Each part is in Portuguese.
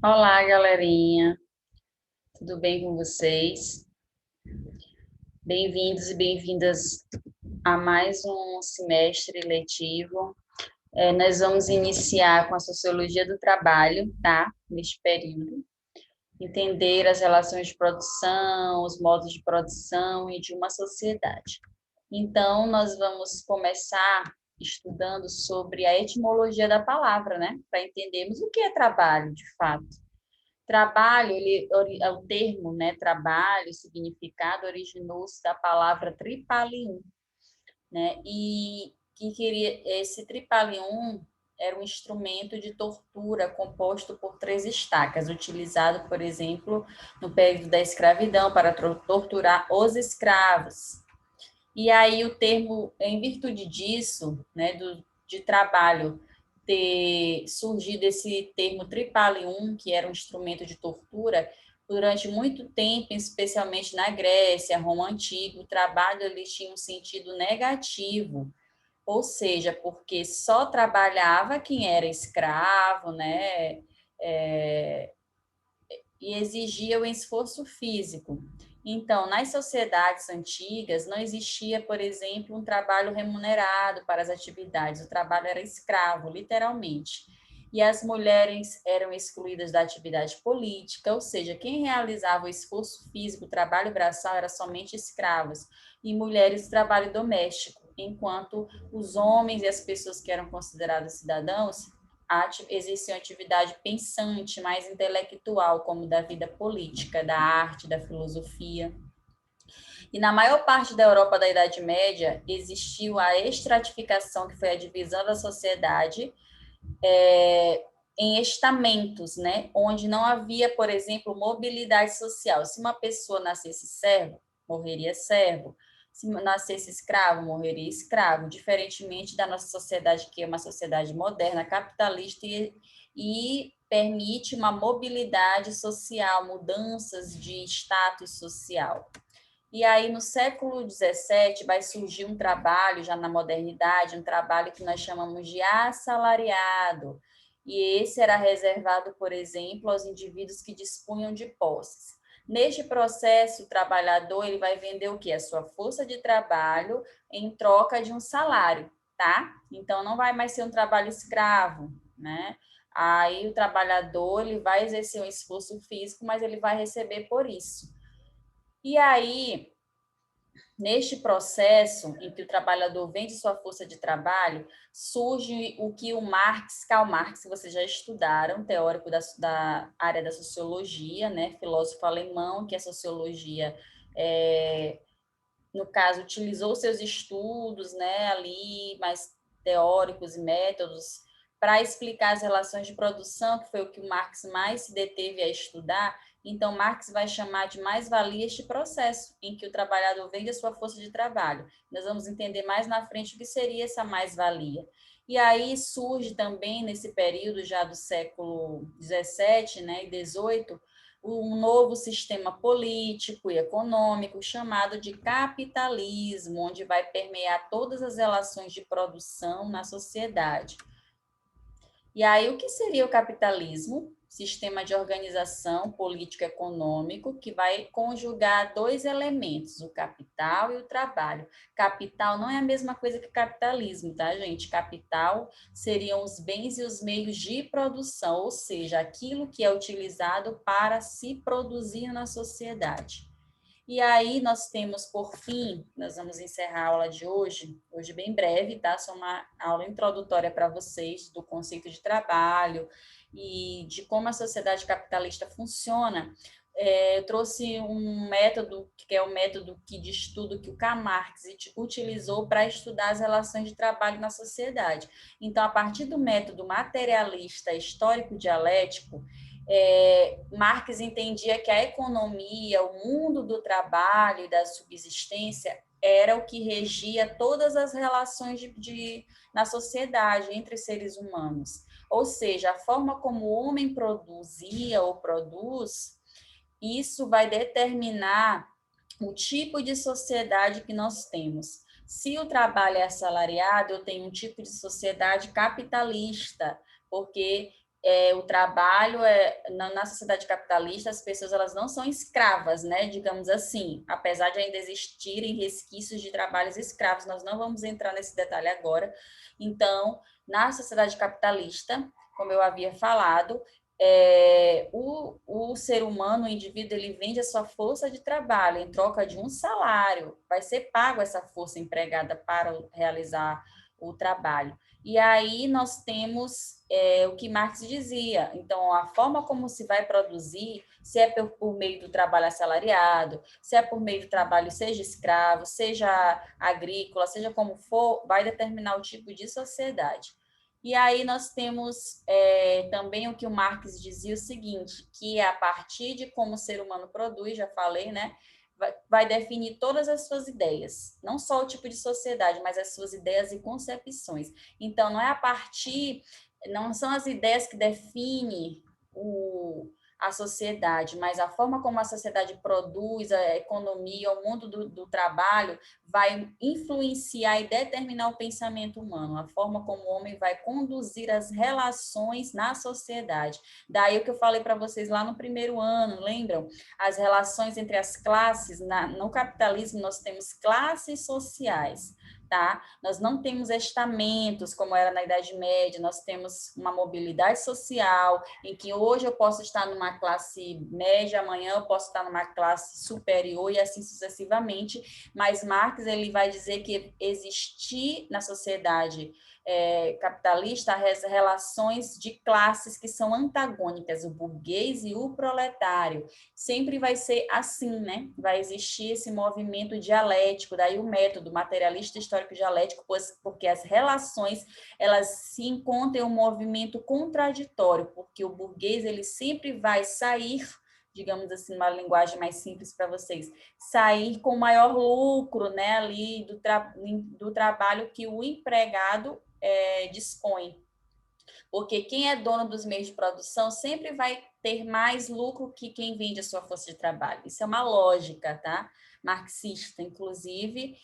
Olá, galerinha. Tudo bem com vocês? Bem-vindos e bem-vindas a mais um semestre letivo. Nós vamos iniciar com a sociologia do trabalho, tá? Neste período. Entender as relações de produção, os modos de produção e de uma sociedade. Então, nós vamos começar estudando sobre a etimologia da palavra, né? Para entendermos o que é trabalho, de fato. Trabalho, o termo, né, trabalho, significado, originou-se da palavra tripalium, né, e que queria, esse tripalium era um instrumento de tortura composto por três estacas, utilizado, por exemplo, no período da escravidão para torturar os escravos. E aí o termo, em virtude disso, né, de trabalho, ter surgido esse termo tripalium, que era um instrumento de tortura, durante muito tempo, especialmente na Grécia, Roma Antiga, o trabalho ele tinha um sentido negativo, ou seja, porque só trabalhava quem era escravo, né? É, e exigia o esforço físico. Então, nas sociedades antigas, não existia, por exemplo, um trabalho remunerado para as atividades, o trabalho era escravo, literalmente. E as mulheres eram excluídas da atividade política, ou seja, quem realizava o esforço físico, o trabalho braçal, era somente escravos, e mulheres, trabalho doméstico, enquanto os homens e as pessoas que eram consideradas cidadãos exerciam atividade pensante, mais intelectual, como da vida política, da arte, da filosofia. E na maior parte da Europa da Idade Média, existiu a estratificação, que foi a divisão da sociedade em estamentos, né? Onde não havia, por exemplo, mobilidade social. Se uma pessoa nascesse servo, morreria servo. Se nascesse escravo, morreria escravo, diferentemente da nossa sociedade, que é uma sociedade moderna, capitalista e permite uma mobilidade social, mudanças de status social. E aí, no século XVII, vai surgir um trabalho, já na modernidade, um trabalho que nós chamamos de assalariado. E esse era reservado, por exemplo, aos indivíduos que dispunham de posses. Neste processo, o trabalhador ele vai vender o quê? A sua força de trabalho em troca de um salário, tá? Então, não vai mais ser um trabalho escravo, né? Aí, o trabalhador ele vai exercer um esforço físico, mas ele vai receber por isso. E aí, neste processo em que o trabalhador vende sua força de trabalho, surge o que o Karl Marx, que vocês já estudaram, teórico da área da sociologia, né, filósofo alemão, que a sociologia, no caso, utilizou seus estudos, né, ali, mais teóricos e métodos, para explicar as relações de produção, que foi o que o Marx mais se deteve a estudar. Então, Marx vai chamar de mais-valia este processo, em que o trabalhador vende a sua força de trabalho. Nós vamos entender mais na frente o que seria essa mais-valia. E aí surge também, nesse período já do século XVII, né, e XVIII, um novo sistema político e econômico chamado de capitalismo, onde vai permear todas as relações de produção na sociedade. E aí, o que seria o capitalismo? Sistema de organização político-econômico que vai conjugar dois elementos, o capital e o trabalho. Capital não é a mesma coisa que capitalismo, tá, gente? Capital seriam os bens e os meios de produção, ou seja, aquilo que é utilizado para se produzir na sociedade. E aí nós temos, por fim, nós vamos encerrar a aula de hoje bem breve, tá? Só uma aula introdutória para vocês do conceito de trabalho e de como a sociedade capitalista funciona. Eu trouxe um método, que é o método de estudo que o Karl Marx utilizou para estudar as relações de trabalho na sociedade. Então, a partir do método materialista histórico-dialético, Marx entendia que a economia, o mundo do trabalho e da subsistência era o que regia todas as relações na sociedade entre seres humanos. Ou seja, a forma como o homem produzia ou produz, isso vai determinar o tipo de sociedade que nós temos. Se o trabalho é assalariado, eu tenho um tipo de sociedade capitalista, porque o trabalho na sociedade capitalista, as pessoas elas não são escravas, né? Digamos assim, apesar de ainda existirem resquícios de trabalhos escravos, nós não vamos entrar nesse detalhe agora. Então, na sociedade capitalista, como eu havia falado, o ser humano, o indivíduo, ele vende a sua força de trabalho em troca de um salário. Vai ser pago essa força empregada para realizar o trabalho. E aí nós temos o que Marx dizia. Então, a forma como se vai produzir, se é por meio do trabalho assalariado, se é por meio do trabalho, seja escravo, seja agrícola, seja como for, vai determinar o tipo de sociedade. E aí nós temos também o que o Marx dizia o seguinte, que a partir de como o ser humano produz, já falei, né? Vai definir todas as suas ideias, não só o tipo de sociedade, mas as suas ideias e concepções. Então, não são as ideias que definem a sociedade, mas a forma como a sociedade produz, a economia, o mundo do trabalho, vai influenciar e determinar o pensamento humano, a forma como o homem vai conduzir as relações na sociedade. Daí o que eu falei para vocês lá no primeiro ano, lembram? As relações entre as classes, no capitalismo nós temos classes sociais, tá? Nós não temos estamentos, como era na Idade Média, nós temos uma mobilidade social, em que hoje eu posso estar numa classe média, amanhã eu posso estar numa classe superior e assim sucessivamente, mas Marx ele vai dizer que existir na sociedade capitalista as relações de classes que são antagônicas, o burguês e o proletário. Sempre vai ser assim, né? Vai existir esse movimento dialético, daí o método materialista histórico dialético, porque as relações elas se encontram em um movimento contraditório, porque o burguês ele sempre vai sair, digamos assim, uma linguagem mais simples para vocês, sair com maior lucro, né, ali do trabalho que o empregado dispõe. Porque quem é dono dos meios de produção sempre vai ter mais lucro que quem vende a sua força de trabalho. Isso é uma lógica, tá? Marxista, inclusive,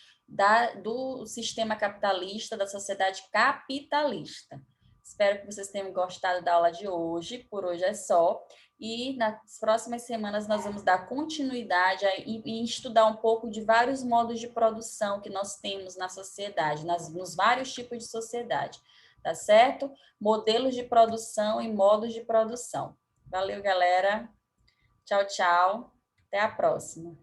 do sistema capitalista, da sociedade capitalista. Espero que vocês tenham gostado da aula de hoje. Por hoje é só. E nas próximas semanas nós vamos dar continuidade e estudar um pouco de vários modos de produção que nós temos na sociedade, nos vários tipos de sociedade. Tá certo? Modelos de produção e modos de produção. Valeu, galera. Tchau, tchau. Até a próxima.